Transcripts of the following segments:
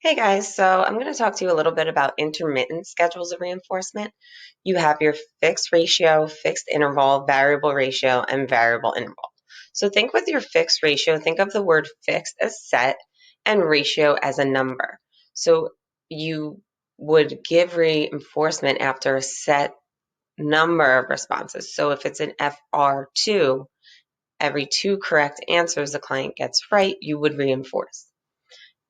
Hey guys, so I'm going to talk to you a little bit about intermittent schedules of reinforcement. You have your fixed ratio, fixed interval, variable ratio, and variable interval. So think with your fixed ratio, think of the word fixed as set and ratio as a number. So you would give reinforcement after a set number of responses. So if it's an FR2, every two correct answers the client gets right, you would reinforce.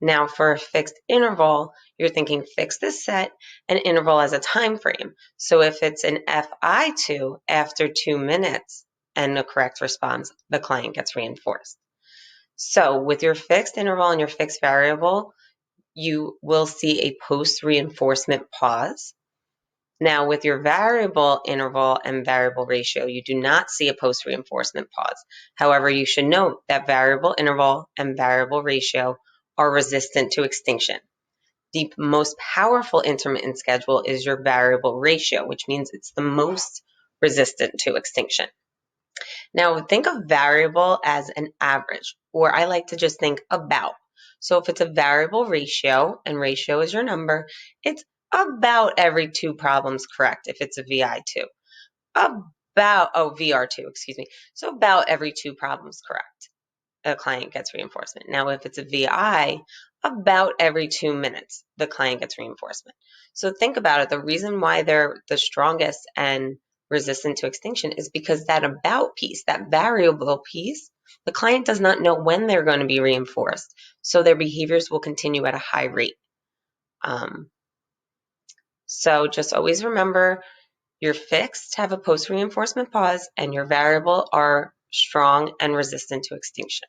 Now for a fixed interval, you're thinking fixed as set and interval as a time frame. So if it's an FI2 after 2 minutes and the correct response, the client gets reinforced. So with your fixed interval and your fixed variable, you will see a post-reinforcement pause. Now with your variable interval and variable ratio, you do not see a post-reinforcement pause. However, you should note that variable interval and variable ratio are resistant to extinction. The most powerful intermittent schedule is your variable ratio, which means it's the most resistant to extinction. Now, think of variable as an average, or I like to just think about. So if it's a variable ratio, and ratio is your number, it's about every two problems correct if it's a VI2. VR2, excuse me. So about every two problems correct, a client gets reinforcement. Now, if it's a VI, about every 2 minutes, the client gets reinforcement. So think about it. The reason why they're the strongest and resistant to extinction is because that about piece, that variable piece, the client does not know when they're going to be reinforced. So their behaviors will continue at a high rate. Um, so just always remember your fixed have a post-reinforcement pause and your variable are strong and resistant to extinction.